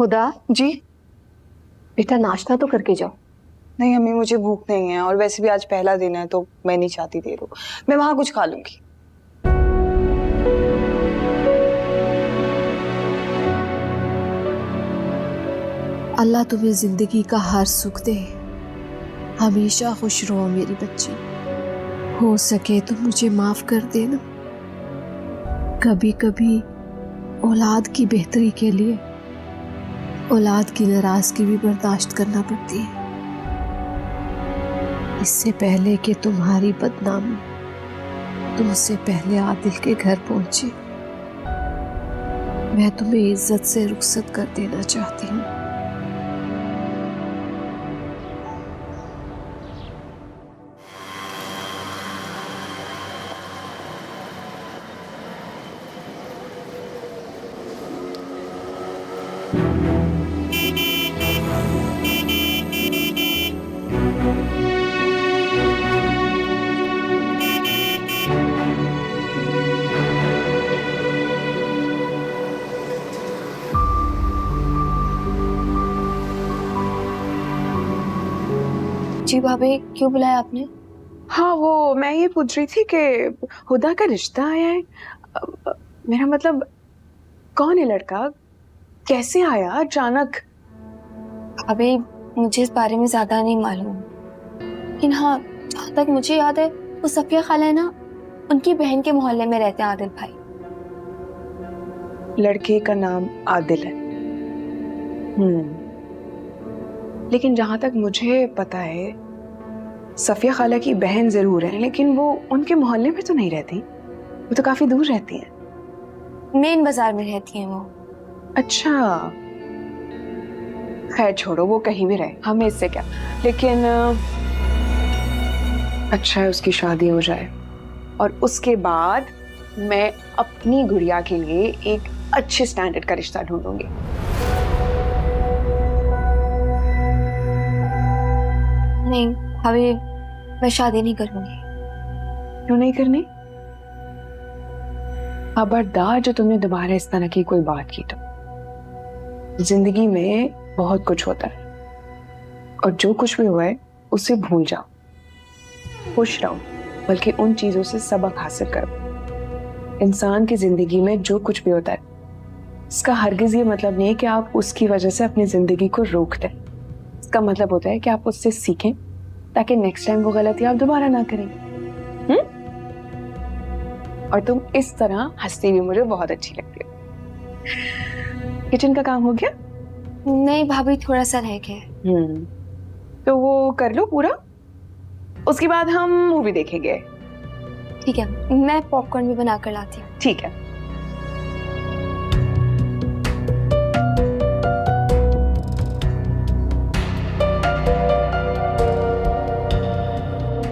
हुदा, जी। बेटा नाश्ता तो करके जाओ। नहीं अम्मी, मुझे भूख नहीं है और वैसे भी आज पहला दिन है तो मैं नहीं चाहती देर हो। मैं वहां कुछ खा लूंगी। अल्लाह तुम्हें जिंदगी का हर सुख दे। हमेशा खुश रहो मेरी बच्ची। हो सके तो मुझे माफ कर देना। कभी कभी औलाद की बेहतरी के लिए औलाद की नाराजगी भी बर्दाश्त करना पड़ती है। इससे पहले कि तुम्हारी बदनामी तुमसे पहले आदिल के घर पहुंचे, मैं तुम्हें इज्जत से रुखसत कर देना चाहती हूँ। जी भाभी, क्यों बुलाया आपने? हाँ, वो मैं ये पूछ रही थी कि हुदा का रिश्ता आया है। मेरा मतलब कौन है लड़का, कैसे आया अचानक? भाभी, मुझे इस बारे में ज्यादा नहीं मालूम, लेकिन हाँ, जहाँ तक मुझे याद है वो सफिया खाला है ना, उनकी बहन के मोहल्ले में रहते हैं आदिल भाई। लड़के का नाम आदिल है। लेकिन जहां तक मुझे पता है सफिया खाला की बहन जरूर है, लेकिन वो उनके मोहल्ले में तो नहीं रहती, वो तो काफी दूर रहती हैं। मेन बाजार में रहती हैं वो। अच्छा, खैर छोड़ो, वो कहीं भी रहे, हमें इससे क्या। लेकिन अच्छा है उसकी शादी हो जाए और उसके बाद मैं अपनी गुड़िया के लिए एक अच्छे स्टैंडर्ड का रिश्ता ढूंढूंगी। नहीं भाभी, मैं शादी नहीं करूंगी। क्यों नहीं करनी? खबरदार जो तुमने दोबारा इस तरह की कोई बात की तो। जिंदगी में बहुत कुछ होता है और जो कुछ भी हुआ है उसे भूल जाओ, खुश रहो, बल्कि उन चीजों से सबक हासिल करो। इंसान की जिंदगी में जो कुछ भी होता है इसका हरगिज ये मतलब नहीं है कि आप उसकी वजह से अपनी जिंदगी को रोक दें। इसका मतलब होता है कि आप उससे सीखें ताकि नेक्स्ट टाइम वो गलती आप दोबारा ना करें। और तुम इस तरह हंसती भी मुझे बहुत अच्छी लगती है। किचन का काम हो गया? नहीं भाभी, थोड़ा सा रह गया। तो वो कर लो पूरा, उसके बाद हम मूवी देखेंगे। ठीक है, मैं पॉपकॉर्न भी बना कर लाती हूँ। ठीक है।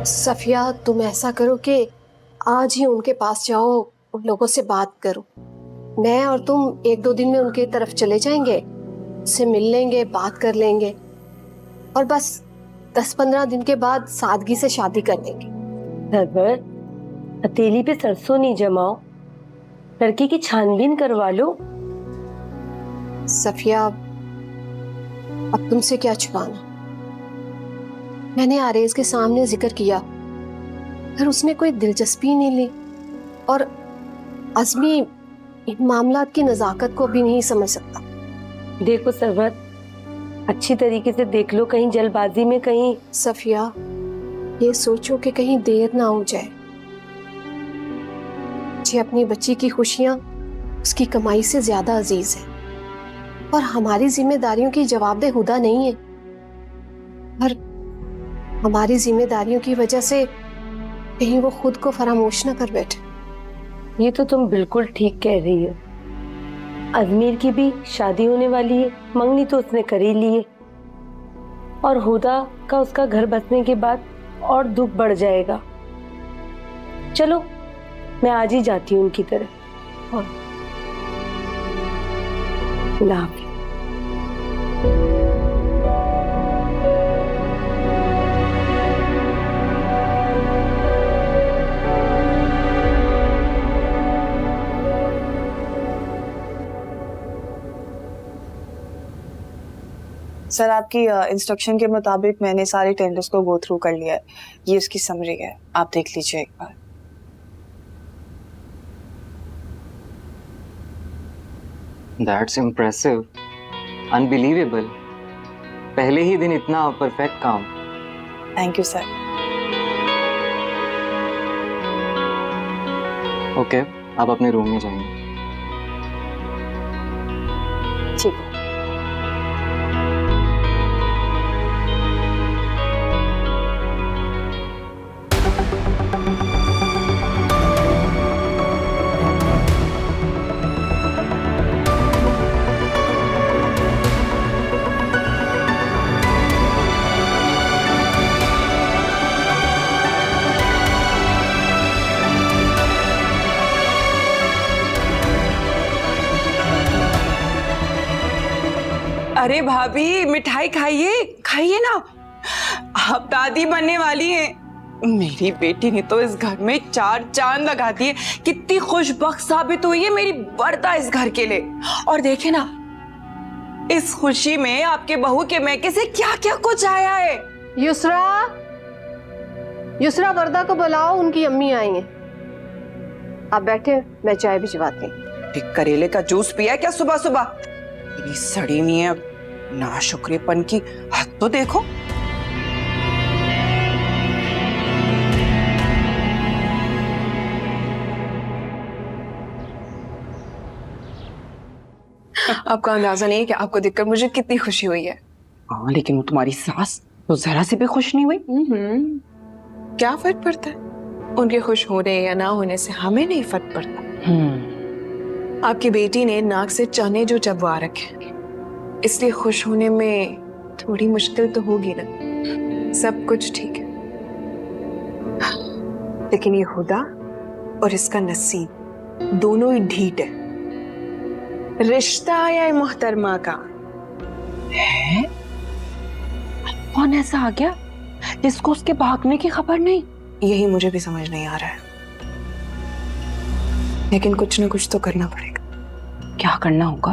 सफिया, तुम ऐसा करो कि आज ही उनके पास जाओ, उन लोगों से बात करो। मैं और तुम एक दो दिन में उनके तरफ चले जाएंगे, उससे मिल लेंगे, बात कर लेंगे और बस 10-15 दिन के बाद सादगी से शादी कर देंगे। सरवर, हथेली पे सरसों नहीं जमाओ, लड़की की छानबीन करवा लो। सफिया, अब तुमसे क्या छुपाना। मैंने आरेज के सामने जिक्र किया, पर उसने कोई दिलचस्पी नहीं ली और अज़मी इन मामलात की नजाकत को भी नहीं समझ सकता। देखो सरवर, अच्छी तरीके से देख लो, कहीं जल्दबाजी में कहीं। सफिया, ये सोचो कि कहीं देर ना हो जाए। मुझे अपनी बच्ची की खुशियां उसकी कमाई से ज्यादा अजीज है और हमारी जिम्मेदारियों की जवाबदेह हुदा नहीं है, पर हमारी जिम्मेदारियों की वजह से कहीं वो खुद को फरामोश न कर बैठे। ये तो तुम बिल्कुल ठीक कह रही हो। अजमीर की भी शादी होने वाली है, मंगनी तो उसने कर ही ली है और हुदा का उसका घर बसने के बाद और दुख बढ़ जाएगा। चलो, मैं आज ही जाती हूँ उनकी तरफ। हाँ। अल्लाह हाफ़िज़। सर आपकी इंस्ट्रक्शन के मुताबिक मैंने सारे टेंडर्स को गो थ्रू कर लिया है। ये उसकी समरी है, आप देख लीजिए एक बार। That's impressive, unbelievable. पहले ही दिन इतना परफेक्ट काम। Thank you sir. ओके, आप अपने रूम में जाइए। ठीक है। अरे भाभी, मिठाई खाइए, खाइए ना। आप दादी बनने वाली हैं। मेरी बेटी ने तो इस घर में 4 चांद लगा दिए। कितनी खुशबख्त साबित हुई है मेरी बरदा इस घर के लिए। और देखे ना, इस खुशी में आपके बहू के मैके से क्या क्या कुछ आया है। युसरा, युसरा वर्दा को बुलाओ, उनकी अम्मी आई हैं। आप बैठे, मैं चाय भिजवाती हूँ। एक करेले का जूस पिया क्या सुबह सुबह? इतनी सड़ी नहीं है, ना शुक्रेपन की हद तो देखो। आपका अंदाजा नहीं है कि आपको देखकर मुझे कितनी खुशी हुई है। हाँ, लेकिन वो तुम्हारी सास तो जरा सी भी खुश नहीं हुई। क्या फर्क पड़ता है? उनके खुश होने या ना होने से हमें नहीं फर्क पड़ता। आपकी बेटी ने नाक से चने जो चबवा रखे, इसलिए खुश होने में थोड़ी मुश्किल तो होगी ना। सब कुछ ठीक है, लेकिन ये खुदा और इसका नसीब दोनों ही ढीठ है। रिश्ता आया है मोहतरमा का। है? कौन ऐसा आ गया जिसको उसके भागने की खबर नहीं? यही मुझे भी समझ नहीं आ रहा है, लेकिन कुछ ना कुछ तो करना पड़ेगा। क्या करना होगा?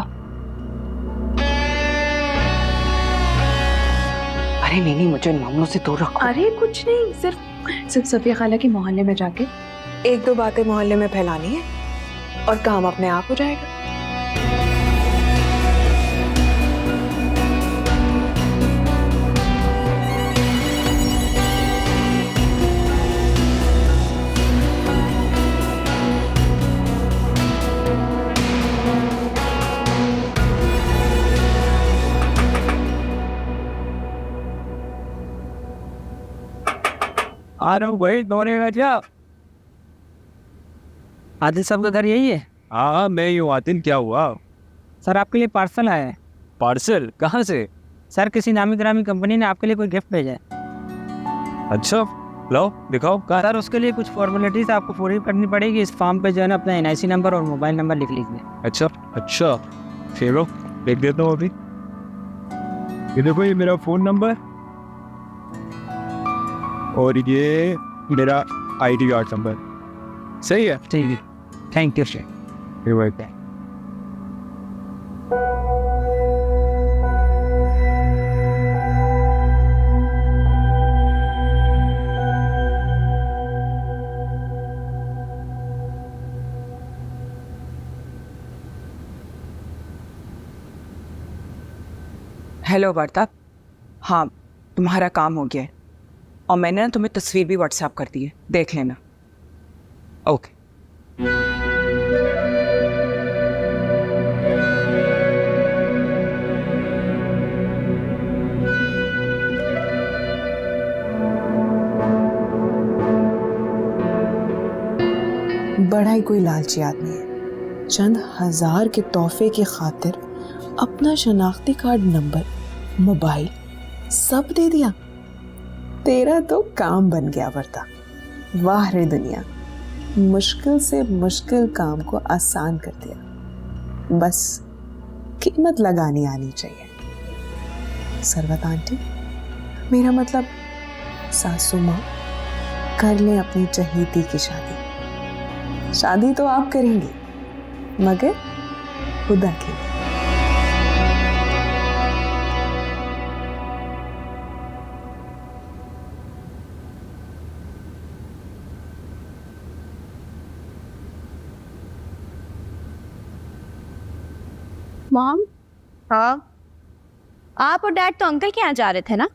अरे नहीं, मुझे इन मामलों से दूर रखो। अरे कुछ नहीं, सिर्फ सफिया खाला के मोहल्ले में जाके 1-2 बातें मोहल्ले में फैलानी है और काम अपने आप हो जाएगा। आ रहा हूँ भाई, दौड़ेगा क्या? आदिल साहब का घर यही है? हाँ, मैं ही हूँ। आदिल, क्या हुआ? सर आपके लिए पार्सल आया है। पार्सल कहाँ से? सर किसी नामी ग्रामी कंपनी ने आपके लिए कोई गिफ्ट भेजा है। अच्छा, लो दिखाओ। कहाँ? सर उसके लिए कुछ फॉर्मेलिटीज आपको पूरी करनी पड़ेगी। इस फॉर्म पे जो है ना अपना NIC नंबर और मोबाइल नंबर लिख लीजिए। अच्छा, फेरो लिख देता हूँ अभी। ये देखो, ये मेरा फ़ोन नंबर और ये मेरा ID कार्ड नंबर। सही है? ठीक है, थैंक यू सर। हेलो वार्ता। हाँ, तुम्हारा काम हो गया है और मैंने ना तुम्हें तस्वीर भी व्हाट्सएप कर दी है, देख लेना। ओके। बड़ा ही कोई लालची आदमी है। चंद हजार के तोहफे की खातिर अपना शनाख्ती कार्ड नंबर, मोबाइल सब दे दिया। तेरा तो काम बन गया वर्ता। वाह रे दुनिया, मुश्किल से मुश्किल काम को आसान कर दिया। बस कीमत लगानी आनी चाहिए। सरवत आंटी, मेरा मतलब सासू माँ, कर लें अपनी चहेती की शादी। शादी तो आप करेंगे, मगर खुदा के लिए। मॉम, हाँ, आप और डैड तो अंकल के यहाँ जा रहे थे ना?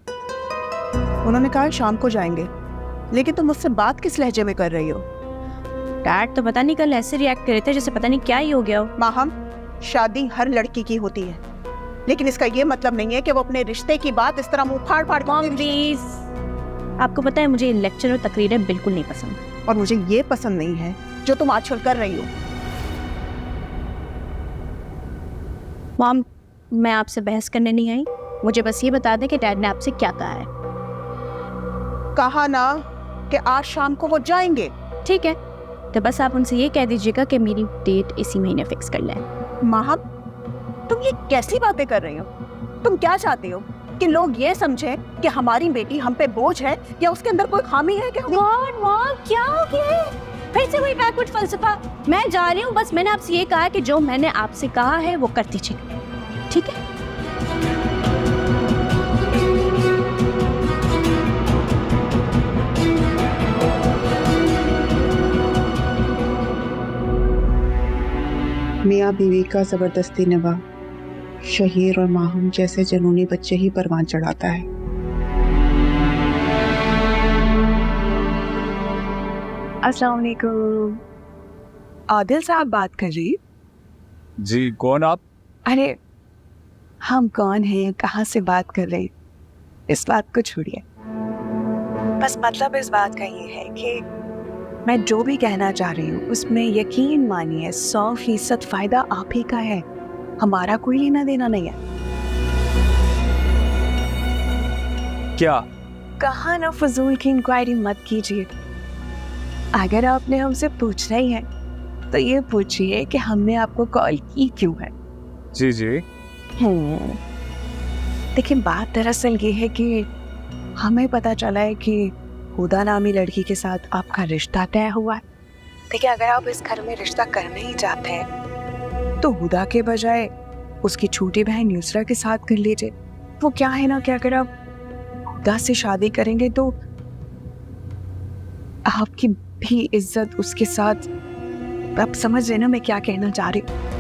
उन्होंने कहा शाम को जाएंगे, लेकिन तुम मुझसे बात किस लहजे में कर रही हो? डैड तो पता नहीं कल ऐसे रिएक्ट करे थे जैसे पता नहीं क्या ही हो गया हो। माहम, शादी हर लड़की की होती है, लेकिन इसका ये मतलब नहीं है कि वो अपने रिश्ते की बात इस तरह मुंह फाड़ फाड़ मॉम प्लीज, आपको पता है मुझे ये लेक्चर और तकरीरें बिल्कुल नहीं पसंद, और मुझे ये पसंद नहीं है जो तुम आजकल कर रही हो। मॉम मैं आपसे बहस करने नहीं आई, मुझे बस ये बता दें कि डैड ने आपसे क्या कहा है। कहा ना कि आज शाम को वो जाएंगे। ठीक है, तो बस आप उनसे ये कह दीजिएगा कि मेरी डेट इसी महीने फिक्स कर लें। माहम, तुम ये कैसी बातें कर रही हो? तुम क्या चाहती हो कि लोग ये समझे कि हमारी बेटी हम पे बोझ है या उसके अंदर कोई खामी है? कि मॉम क्या हो गया? फिर से वही बैकवर्ड फलसफा। मैं जा रही हूँ, बस मैंने आपसे ये कहा कि जो मैंने आपसे कहा है वो कर दीजिए, ठीक है? मियाँ बीवी का जबरदस्ती निभा शहीर और माहूम जैसे जनूनी बच्चे ही परवान चढ़ाता है। अस्सलाम वालेकुम। आदिल साहब बात कर रही? जी, कौन आप? अरे हम कौन हैं, कहाँ से बात कर रही, इस बात को छोड़िए। बस मतलब इस बात का ये है कि मैं जो भी कहना चाह रही हूँ उसमें यकीन मानिए 100% फायदा आप ही का है, हमारा कोई लेना देना नहीं है। क्या? कहा ना फजूल की इंक्वायरी मत कीजिए। अगर आपने हमसे पूछना ही है तो ये पूछिए कि हमने आपको कॉल की क्यों है। जी जी। देखिए बात दरअसल ये है कि हमें पता चला है कि हुदा नामी लड़की के साथ आपका रिश्ता तय हुआ है। देखिए अगर आप इस घर में रिश्ता करना ही चाहते हैं तो हुदा के बजाय उसकी छोटी बहन यूसरा के साथ कर लीजिए। वो क्या है ना कि अगर आप हुदा से शादी करेंगे तो आपकी भी इज्जत उसके साथ, आप समझ रहे ना मैं क्या कहना चाह रही हूँ।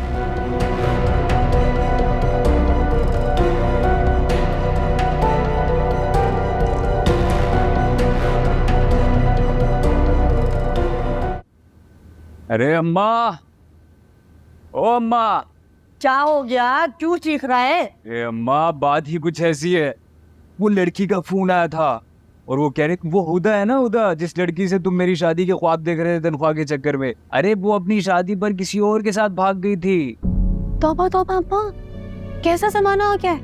अरे अम्मा, ओ अम्मा। क्या हो गया, क्यों चीख रहा है? ए अम्मा, बात ही कुछ ऐसी है। वो लड़की का फोन आया था और वो कह रही, वो हुदा है ना, हुदा जिस लड़की से तुम मेरी शादी के ख्वाब देख रहे थे तनख्वाह के चक्कर में, अरे वो अपनी शादी पर किसी और के साथ भाग गई थी। तौबा तौबा अम्मा, कैसा जमाना हो गया?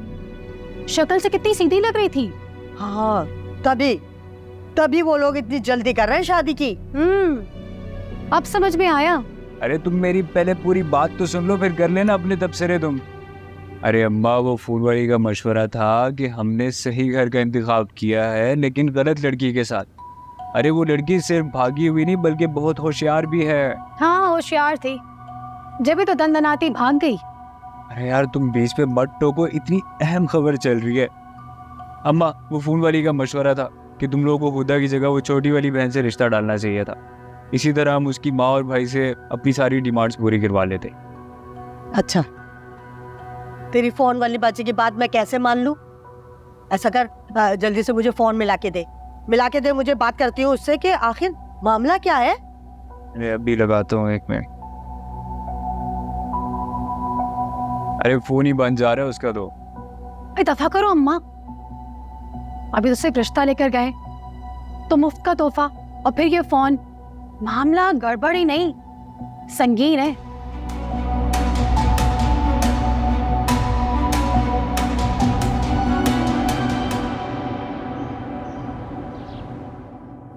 शक्ल से कितनी सीधी लग रही थी। हाँ, तभी वो लोग इतनी जल्दी कर रहे हैं शादी की। अब समझ में आया। अरे तुम मेरी पहले पूरी बात तो सुन लो, फिर कर लेना अपने तबसरे तुम। अरे अम्मा, वो फूल वाली का मशवरा था कि हमने सही घर का इंतखाब किया है लेकिन गलत लड़की के साथ। अरे वो लड़की सिर्फ भागी हुई नहीं बल्कि बहुत होशियार भी है। हाँ होशियार थी, जब भी तो दंदनाती भाग गई। अरे यार तुम बीच पे मत टोको, इतनी अहम खबर चल रही है। अम्मा, वो फूल वाली का मशवरा था कि तुम लोगों को हुदा की जगह वो छोटी वाली बहन से रिश्ता डालना चाहिए था। इसी तरह हम उसकी माँ और भाई से अपनी सारी डिमांड्स पूरी करवा लेते। अच्छा, तेरी फोन वाली बात की बात मैं कैसे मान लूं? ऐसा कर, जल्दी से मुझे फोन मिला के दे, मुझे बात करती हूँ उससे कि आखिर मामला क्या है। अरे अभी लगाता हूँ, 1 मिनट। अरे फोन ही बंद जा रहा है उसका। तो दफा करो अम्मा, अभी तो सिर्फ रिश्ता लेकर गए तो मुफ्त का तोहफा और फिर ये फोन। मामला गड़बड़ ही नहीं, संगीन है।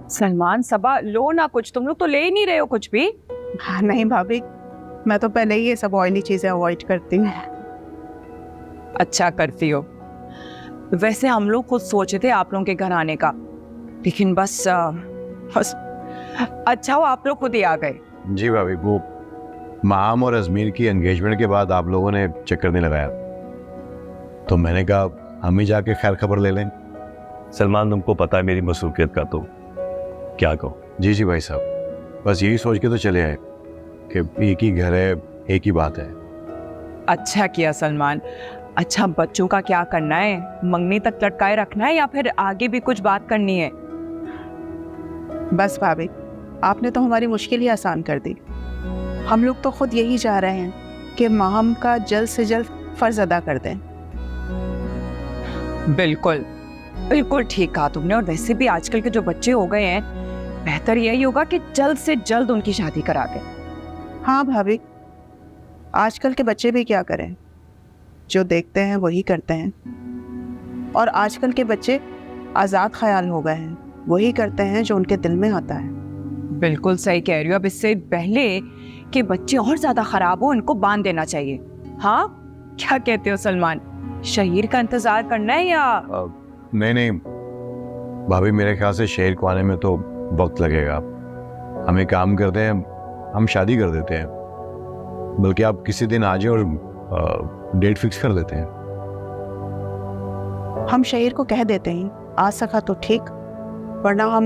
सलमान सबा लो ना कुछ, तुम लोग तो ले ही नहीं रहे हो कुछ भी। हाँ नहीं भाभी, मैं तो पहले ही ये सब ऑयली चीजें अवॉइड करती हूँ। अच्छा करती हो। वैसे हम लोग खुद सोचे थे आप लोगों के घर आने का, लेकिन बस अच्छा हो आप लोग खुद ही आ गए। जी भाभी, वो माम और अजमीर की एंगेजमेंट के बाद आप लोगों ने चक्कर नहीं लगाया तो मैंने कहा हम ही जाके खैर खबर ले लें। सलमान, तुमको पता है मेरी मसरूफियत का, तो क्या कहो। जी जी भाई साहब, बस यही सोच के तो चले आए कि एक ही घर है, एक ही बात है। अच्छा किया सलमान। अच्छा, बच्चों का क्या करना है? मंगनी तक लटकाए रखना है या फिर आगे भी कुछ बात करनी है? बस भाभी, आपने तो हमारी मुश्किल ही आसान कर दी। हम लोग तो खुद यही चाह रहे हैं कि माहम का जल्द से जल्द फर्ज अदा कर दें। बिल्कुल बिल्कुल ठीक कहा तुमने। और वैसे भी आजकल के जो बच्चे हो गए हैं, बेहतर यही होगा कि जल्द से जल्द उनकी शादी करा दें। हाँ भाभी, आजकल के बच्चे भी क्या करें, जो देखते हैं वही करते हैं। और आजकल के बच्चे आज़ाद ख्याल हो गए हैं, वही करते हैं जो उनके दिल में आता है। बिल्कुल सही कह रही हो। अब इससे पहले कि बच्चे और ज्यादा खराब हो, इनको बांध देना चाहिए। हाँ, क्या कहते हो सलमान? शहीर का इंतजार करना है या? नहीं भाभी, मेरे ख्याल से शहर को आने में तो वक्त लगेगा। हम एक काम करते हैं, हम शादी कर देते हैं। बल्कि आप किसी दिन आ जाए और डेट फिक्स कर देते हैं। हम शहीर को कह देते हैं, आ सका तो ठीक, वरना हम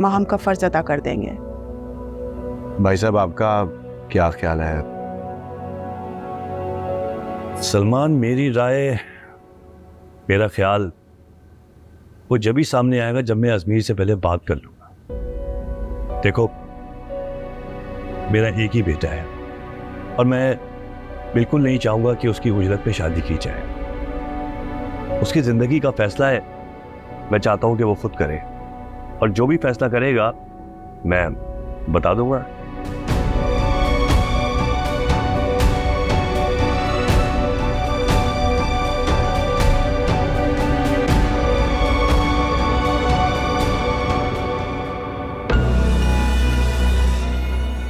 माहम का फर्ज अदा कर देंगे। भाई साहब, आपका क्या ख्याल है? सलमान, मेरी राय, मेरा ख्याल वो जब ही सामने आएगा जब मैं अजमीर से पहले बात कर लूंगा। देखो, मेरा एक ही बेटा है और मैं बिल्कुल नहीं चाहूंगा कि उसकी उजरत पे शादी की जाए। उसकी जिंदगी का फैसला है, मैं चाहता हूं कि वो खुद करे, और जो भी फैसला करेगा मैं बता दूंगा।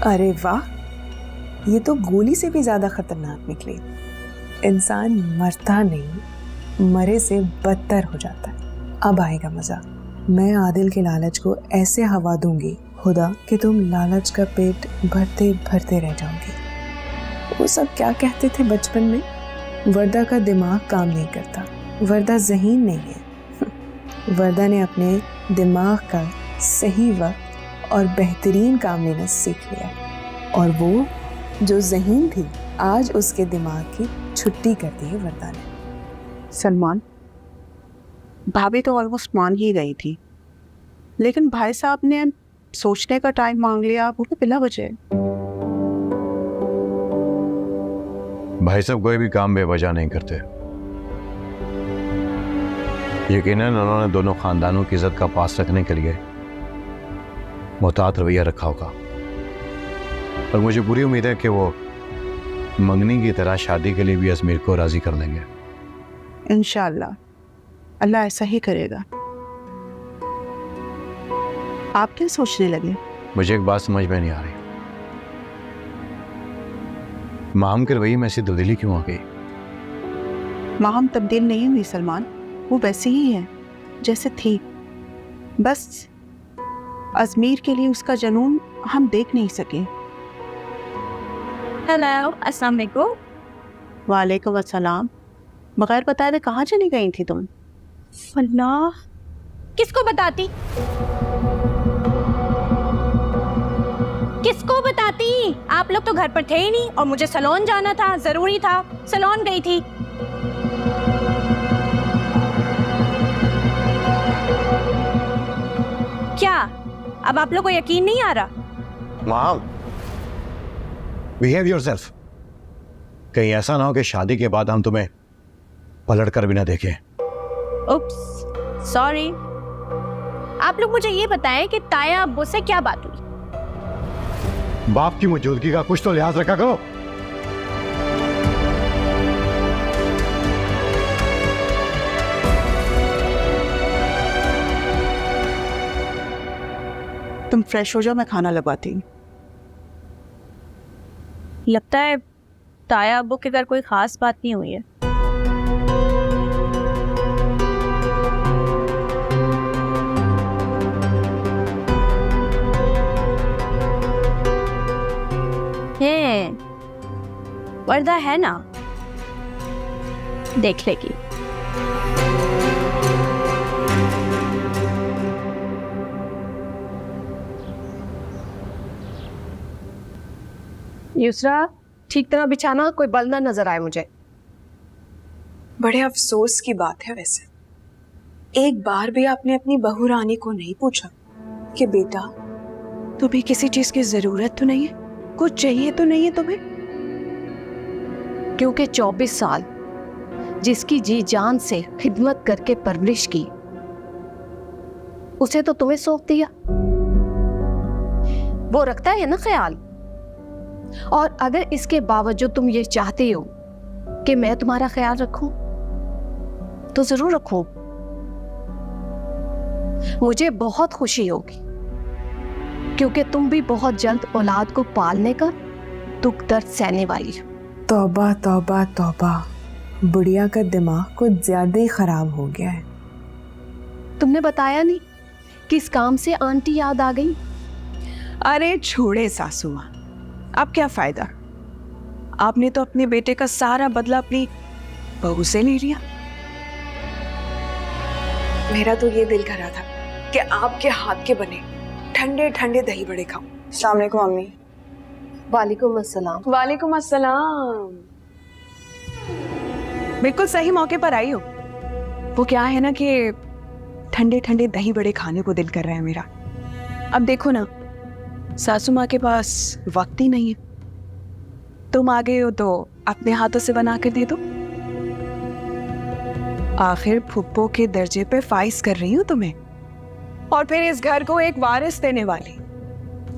अरे वाह, ये तो गोली से भी ज्यादा खतरनाक निकली। इंसान मरता नहीं, मरे से बदतर हो जाता है। अब आएगा मजा। मैं आदिल के लालच को ऐसे हवा दूंगी खुदा कि तुम लालच का पेट भरते भरते रह जाओगे। वो सब क्या कहते थे बचपन में? वर्दा का दिमाग काम नहीं करता, वर्दा ज़हीन नहीं है। वर्दा ने अपने दिमाग का सही वक्त और बेहतरीन काम लेना सीख लिया, और वो जो ज़हीन थी, आज उसके दिमाग की छुट्टी कर दी है वर्दा ने। सलमान, भाभी तो ऑलमोस्ट मान ही गई थी, लेकिन भाई साहब ने सोचने का टाइम मांग लिया, वो भी बिला वजह। भाई साहब कोई भी काम बेवजह नहीं करते। यकीनन उन्होंने दोनों खानदानों की इज्जत का पास रखने के लिए मुहतात रवैया रखा होगा, और मुझे पूरी उम्मीद है कि वो मंगनी की तरह शादी के लिए भी अजमीर को राजी कर लेंगे। इंशाअल्लाह अल्लाह ऐसा ही करेगा। आप क्या सोचने लगे? मुझे एक बात समझ में नहीं आ रही, माम के रवैये में ऐसी तब्दीली क्यों आ गई? माहम तब्दील नहीं हुई सलमान, वो वैसी ही है जैसे थी। बस अजमीर के लिए उसका जुनून हम देख नहीं सके। हेलो, अस्सलाम वालेकुम। वालेकुम अस्सलाम। बगैर बताए कहाँ चली गई थी तुम? अल्लाह, किसको बताती? किसको बताती? आप लोग तो घर पर थे ही नहीं, और मुझे सैलून जाना था, जरूरी था, सैलून गई थी। क्या अब आप लोग को यकीन नहीं आ रहा? माम, बिहेव योरसेल्फ। कहीं ऐसा ना हो कि शादी के बाद हम तुम्हें पलट कर भी ना देखें। उप्स, सॉरी। आप लोग मुझे ये बताएं कि ताया अब्बू से क्या बात हुई? बाप की मौजूदगी का कुछ तो लिहाज रखा करो। तुम फ्रेश हो जाओ, मैं खाना लगवाती हूँ। लगता है ताया अब्बू के घर कोई खास बात नहीं हुई है। वर्दा है ना, देख लेगी। युसरा, ठीक तरह बिछाना, कोई बल ना नजर आए मुझे। बड़े अफसोस की बात है वैसे, एक बार भी आपने अपनी बहू रानी को नहीं पूछा कि बेटा तुम्हें किसी चीज की जरूरत तो नहीं है, कुछ चाहिए तो नहीं है तुम्हें? क्योंकि 24 साल जिसकी जी जान से खिदमत करके परवरिश की, उसे तो तुम्हें सौंप दिया। वो रखता है ना ख्याल। और अगर इसके बावजूद तुम ये चाहते हो कि मैं तुम्हारा ख्याल रखूं, तो जरूर रखो। मुझे बहुत खुशी होगी, क्योंकि तुम भी बहुत जल्द औलाद को पालने का दुख दर्द सहने वाली हो। तौबा तौबा तौबा, बुढ़िया का दिमाग कुछ ज्यादा ही खराब हो गया है। तुमने बताया नहीं किस काम से आंटी याद आ गई? अरे छोड़े सासू माँ, अब क्या फायदा, आपने तो अपने बेटे का सारा बदला अपनी बहू से ले लिया। मेरा तो ये दिल कर रहा था कि आपके हाथ के बने ठंडे ठंडे दही बड़े खाऊं। अस्सलाम वालेकुम अम्मी। वालेकुम अस्सलाम। वालेकुम अस्सलाम। बिल्कुल सही मौके पर आई हो। वो क्या है ना कि ठंडे ठंडे दही बड़े खाने को दिल कर रहा है मेरा। अब देखो ना, सासू माँ के पास वक्त ही नहीं है, तुम आ गए हो तो अपने हाथों से बना कर दे दो। आखिर फुप्पो के दर्जे पे फाइज कर रही हूँ तुम्हें, और फिर इस घर को एक वारिस देने वाली,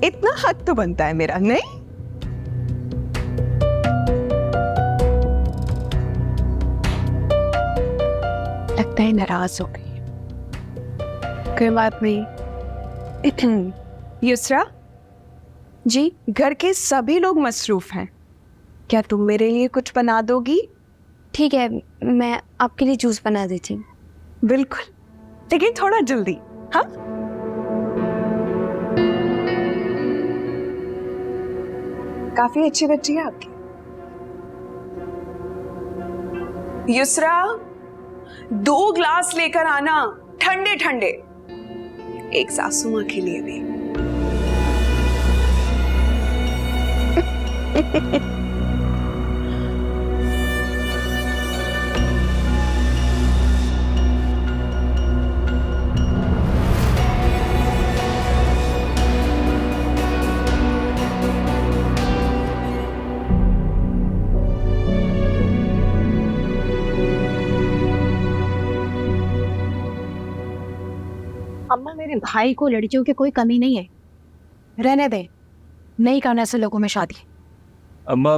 इतना हक तो बनता है मेरा, नहीं? लगता है नाराज हो गई। कोई बात नहीं। युसरा जी, घर के सभी लोग मसरूफ हैं, क्या तुम मेरे लिए कुछ बना दोगी? ठीक है, मैं आपके लिए जूस बना देती हूँ। बिल्कुल, लेकिन थोड़ा जल्दी। हाँ, काफी अच्छी बच्ची है आपकी। युसरा, 2 ग्लास लेकर आना, ठंडे ठंडे, एक सासू माँ के लिए भी। अम्मा, मेरे भाई को लड़कियों की कोई कमी नहीं है, रहने दे, नहीं करना ऐसे लोगों में शादी। अम्मा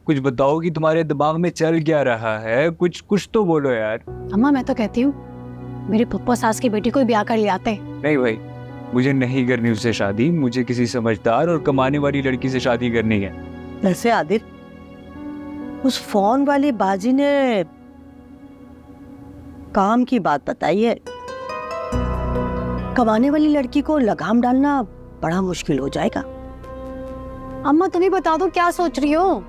कुछ बताओ कि तुम्हारे दिमाग में चल क्या रहा है, कुछ कुछ तो बोलो यार। अम्मा, मैं तो कहती हूँ मेरे पप्पा सास की बेटी को ब्याह कर ले आते। नहीं भाई, मुझे नहीं करनी उससे शादी, मुझे किसी समझदार और कमाने वाली लड़की से शादी करनी है। वैसे आदिल, उस फोन वाली बाजी ने काम की बात बताई है। कमाने वाली लड़की को लगाम डालना बड़ा मुश्किल हो जाएगा। अम्मा, तुम ही बता दो क्या सोच रही हो?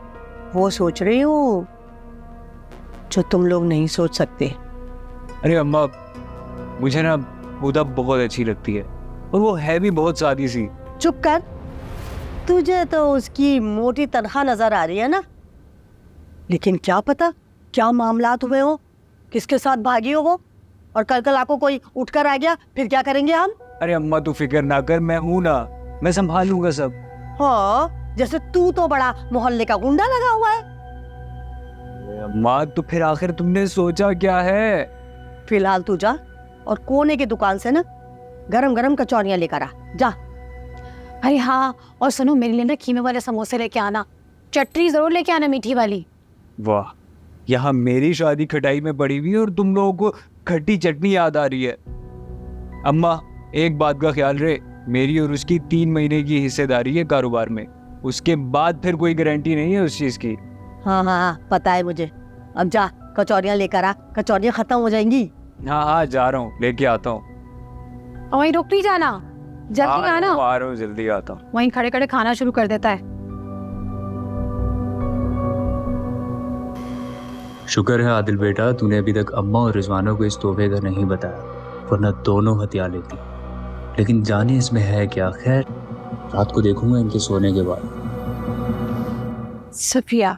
वो सोच रही हूँ जो तुम लोग नहीं सोच सकते। अरे अम्मा, मुझे ना हुदा बहुत अच्छी लगती है, और वो है भी बहुत सादी सी। चुप कर, तुझे तो उसकी मोटी तनख्वाह नजर आ रही है ना, लेकिन क्या पता क्या मामलात हुए हो, किसके साथ भागी हो वो, और कल आपको कोई उठकर आ गया, फिर क्या करेंगे हम? अरे अम्मा तू फिक्र ना कर, मैं हूं ना, मैं संभाल लूंगा सब। हाँ, जैसे तू तो बड़ा मोहल्ले का गुंडा लगा हुआ है। अरे अम्मा, तो फिर आखिर तुमने सोचा क्या है? फिलहाल तू जा और कोने की दुकान से ना गरम गरम कचौरियां लेकर आ, जा। अरे हाँ, और सुनो, मेरे लिए ना खीमे वाले समोसे लेके आना, चटनी जरूर लेके आना, मीठी वाली। वाह, यहाँ मेरी शादी खटाई में पड़ी हुई है और तुम लोगों को खट्टी चटनी याद आ रही है। अम्मा एक बात का ख्याल रहे, मेरी और उसकी 3 महीने की हिस्सेदारी है कारोबार में, उसके बाद फिर कोई गारंटी नहीं है उस चीज की। हाँ हाँ, पता है मुझे। अब जा कचौरियां लेकर आ, कचौरियां खत्म हो जाएंगी। हाँ हाँ, जा रहा हूँ, लेके आता हूँ। वहीं रुक नहीं जाना, जल्दी आना। आ रहा हूँ, जल्दी आता हूँ। वहीं खड़े खड़े खाना शुरू कर देता है। शुक्र है आदिल बेटा, तूने अभी तक अम्मा और रिजवाना को इस तोहफे का नहीं बताया, वरना दोनों हथिया लेती। लेकिन जाने इसमें है क्या, खैर रात को देखूंगा इनके सोने के बाद। सफिया,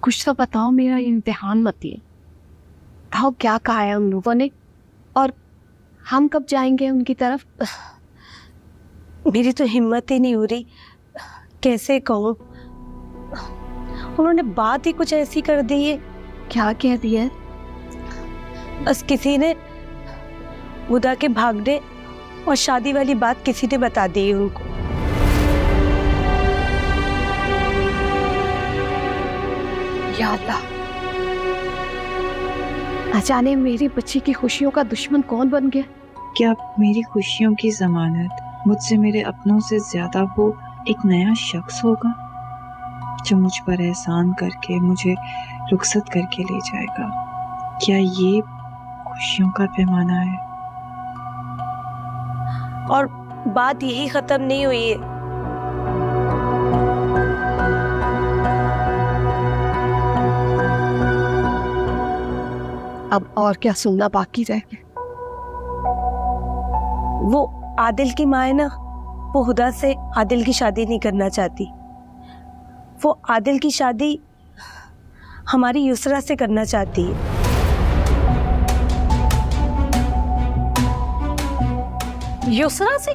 कुछ तो बताओ, मेरा इम्तिहान मत दिए। बताओ क्या कहा है उन लोगों ने और हम कब जाएंगे उनकी तरफ? मेरी तो हिम्मत ही नहीं हो रही, कैसे कहूँ। उन्होंने बात ही कुछ ऐसी कर दी है। क्या कह दिया? बस किसी ने हुदा के भागने और शादी वाली बात किसी ने बता दी है उनको। या अल्लाह, न जाने मेरी बच्ची की खुशियों का दुश्मन कौन बन गया। क्या मेरी खुशियों की जमानत मुझसे मेरे अपनों से ज्यादा वो एक नया शख्स होगा जो मुझ पर एहसान करके मुझे रुखसत करके ले जाएगा? क्या ये खुशियों का पैमाना है? और बात यही खत्म नहीं हुई है। अब और क्या सुनना बाकी रह गया? वो आदिल की माँ है ना, वो हुदा से आदिल की शादी नहीं करना चाहती। वो आदिल की शादी हमारी युसरा से करना चाहती है। युसरा से?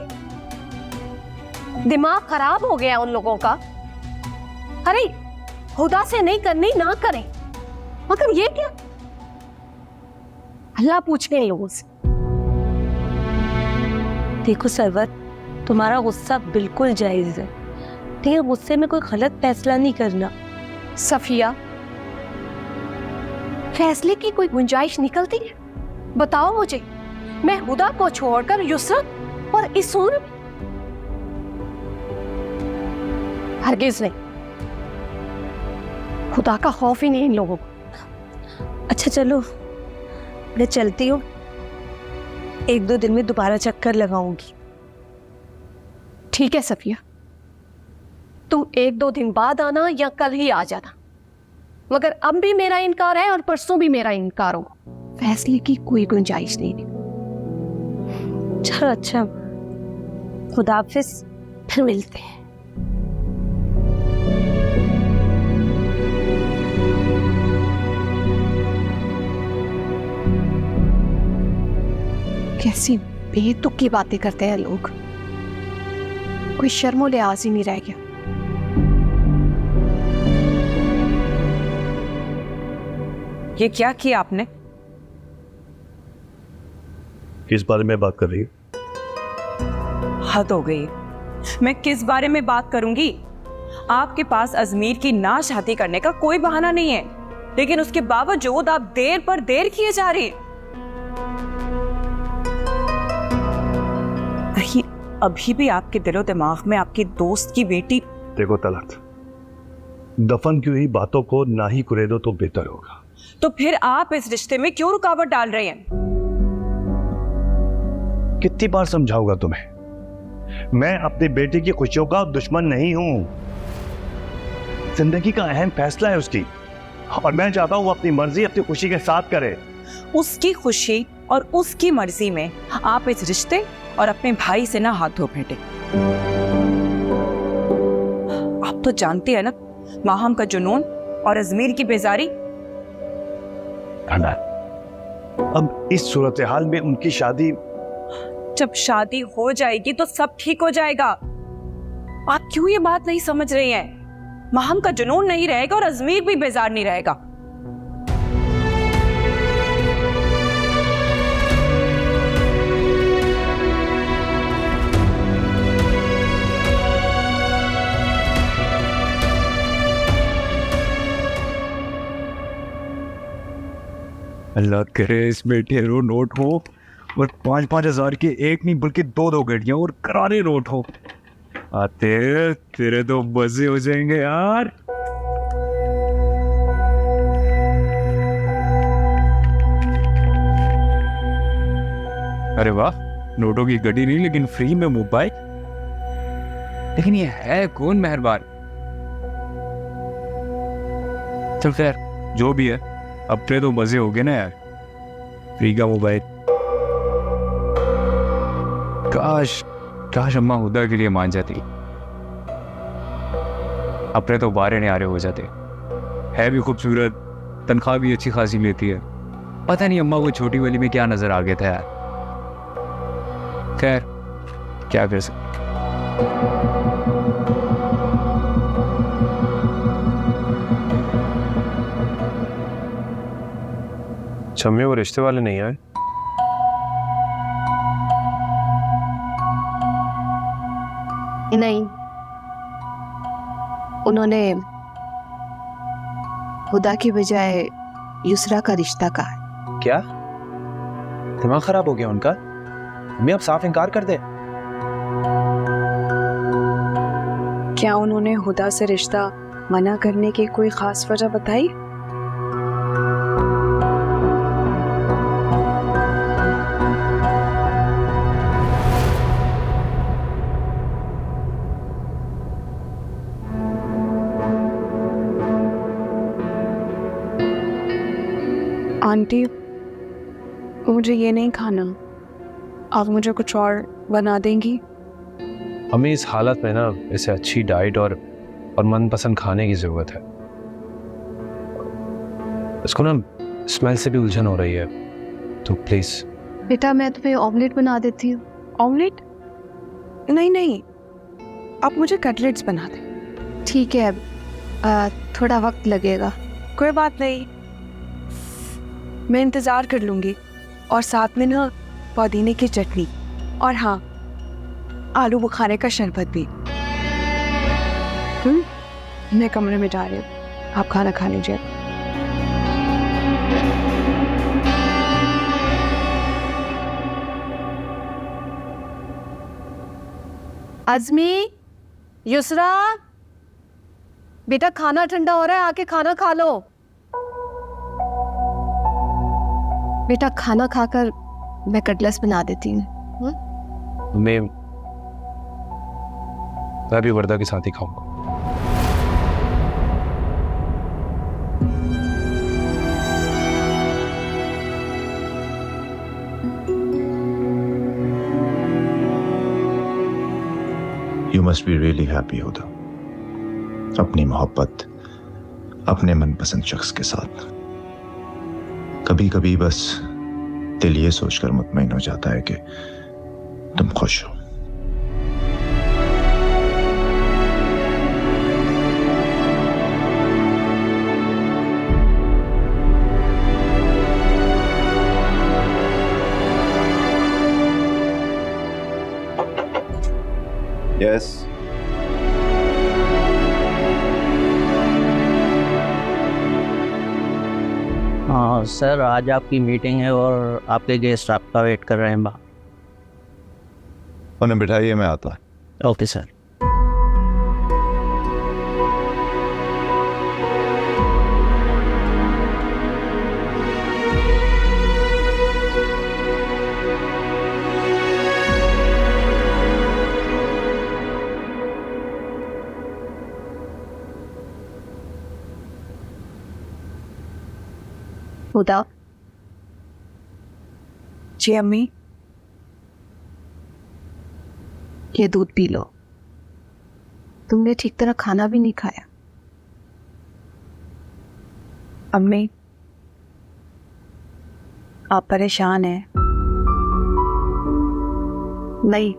दिमाग खराब हो गया उन लोगों का। अरे हुदा से नहीं करनी ना करें, मगर ये क्या? अल्लाह पूछने लोगों से। देखो सरवत, तुम्हारा गुस्सा बिल्कुल जायज है, लेकिन गुस्से में कोई गलत फैसला नहीं करना। सफिया, फैसले की कोई गुंजाइश निकलती है? बताओ मुझे। मैं हुदा को छोड़कर युसरा और इसूर, हरगिज नहीं। खुदा का खौफ ही नहीं इन लोगों को। अच्छा चलो, मैं चलती हूँ, 1-2 दिन में दोबारा चक्कर लगाऊंगी। ठीक है सफिया, तुम 1-2 दिन बाद आना या कल ही आ जाना, मगर अब भी मेरा इनकार है और परसों भी मेरा इनकार हो। फैसले की कोई गुंजाइश नहीं। चलो अच्छा, खुदा हाफिज, फिर मिलते हैं। कैसी बेतुकी बातें करते हैं लोग, कोई शर्मो लिहाज ही नहीं रह गया। ये क्या किया आपने? किस बारे में बात कर रही है? हद हो गई। मैं किस बारे में बात करूंगी? आपके पास अजमीर की ना शादी करने का कोई बहाना नहीं है, लेकिन उसके बावजूद आप देर पर देर किए जा रही हैं। कहीं अभी भी आपके दिलो दिमाग में आपकी दोस्त की बेटी? देखो तलत, दफन की हुई बातों को ना ही कुरेदो तो बेहतर होगा। तो फिर आप इस रिश्ते में क्यों रुकावट डाल रहे हैं? कितनी बार समझाऊंगा तुम्हें? मैं अपनी बेटी की खुशियों का दुश्मन नहीं हूं। जिंदगी का अहम फैसला है उसकी, और मैं चाहता हूं वो अपनी मर्जी अपनी खुशी के साथ करे। उसकी खुशी और उसकी मर्जी में आप इस रिश्ते और अपने भाई से ना हाथ धो बैठे। आप तो जानते हैं ना माहम का जुनून और अजमीर की बेजारी। अब इस सूरत हाल में उनकी शादी, जब शादी हो जाएगी तो सब ठीक हो जाएगा। आप क्यों ये बात नहीं समझ रही हैं? माहम का जुनून नहीं रहेगा और अजमीर भी बेजार नहीं रहेगा। अल्लाह करे इसमें ढेरों नोट हो और 5-5 हज़ार के एक नहीं बल्कि 2-2 गाड़ियाँ और करारे नोट हो। आते तेरे तो मजे हो जाएंगे यार। अरे वाह, नोटों की गड्डी नहीं लेकिन फ्री में मोबाइल। लेकिन ये है कौन मेहरबान? चल खैर, जो भी है, अपने तो मजे हो गए ना यार, फ्री का मोबाइल। काश काश अम्मा हुदा के लिए मान जाती। अपने तो बारे नहीं आ रहे हो जाते। है भी खूबसूरत, तनख्वाह भी अच्छी खासी लेती है। पता नहीं अम्मा को छोटी वाली में क्या नजर आ गया था यार। खैर क्या कर सकते। छम्मी वो रिश्ते वाले नहीं आए? नहीं, उन्होंने हुदा की बजाय युसरा का रिश्ता कहा है। क्या दिमाग खराब हो गया उनका? मैं अब साफ इनकार कर दे। क्या उन्होंने हुदा से रिश्ता मना करने की कोई खास वजह बताई? आंटी, मुझे ये नहीं खाना, आप मुझे कुछ और बना देंगी? हमें इस हालत में ना इसे अच्छी डाइट और मनपसंद खाने की ज़रूरत है। इसको ना स्मेल से भी उलझन हो रही है, तो प्लीज़। बेटा मैं तुम्हें ऑमलेट बना देती हूँ। ऑमलेट? नहीं नहीं, आप मुझे कटलेट्स बना दें। ठीक है, थोड़ा वक्त लगेगा। कोई बात नहीं, मैं इंतज़ार कर लूँगी। और साथ में ना पुदीने की चटनी, और हाँ आलू बुखारे का शरबत भी। मैं कमरे में जा रही हूँ, आप खाना खा लीजिए। अज़मी, युसरा, बेटा खाना ठंडा हो रहा है, आके खाना खा लो। बेटा खाना खाकर मैं कटलेट्स बना देती हूँ। मैं भी वर्दा के साथ ही खाऊंगा। You must be really happy होता अपनी मोहब्बत अपने मनपसंद शख्स के साथ। कभी कभी बस दिल ये सोचकर मुतमईन हो जाता है कि तुम खुश हो। यस हाँ सर, आज आपकी मीटिंग है और आपके गेस्ट आपका वेट कर रहे हैं बाहर। उन्हें बिठाइए, मैं आता। Okay sir. हुदा, जी अम्मी। ये दूध पी लो। तुमने ठीक तरह खाना भी नहीं खाया। अम्मी, आप परेशान हैं? नहीं,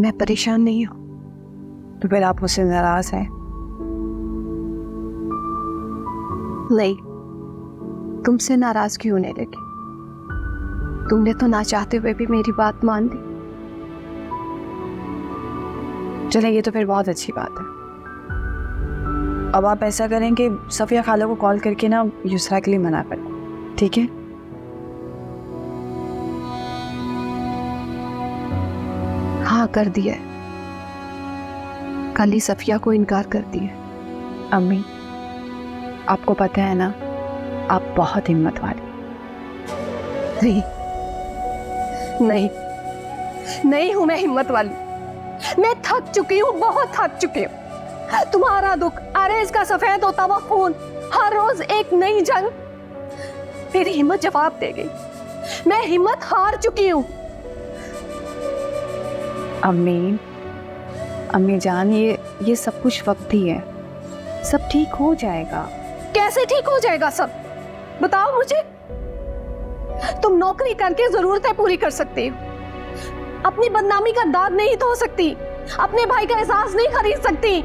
मैं परेशान नहीं हूं। तो फिर आप मुझसे नाराज हैं? नहीं, तुमसे नाराज क्यों होने लगी? तुमने तो ना चाहते हुए भी मेरी बात मान ली। चले, ये तो फिर बहुत अच्छी बात है। अब आप ऐसा करें कि सफिया खाला को कॉल करके ना युसरा के लिए मना कर दो, ठीक है? हाँ कर दिया है, कल ही सफिया को इनकार कर दिया। अम्मी, आपको पता है ना, आप बहुत हिम्मत वाली। नहीं नहीं नहीं हूं मैं हिम्मत वाली। मैं थक चुकी हूँ, बहुत थक चुकी हूँ। तुम्हारा दुख, अरेज का सफेद होता हुआ खून, हर रोज एक नई जंग। मेरी हिम्मत जवाब दे गई। मैं हिम्मत हार चुकी हूँ। अम्मी, अम्मी जान, ये सब कुछ वक्त ही है, सब ठीक हो जाएगा। कैसे ठीक हो जाएगा सब, बताओ मुझे। तुम नौकरी करके जरूरतें पूरी कर सकती हो, अपनी बदनामी का दाग नहीं धो सकती, अपने भाई का एहसास नहीं खरीद सकती,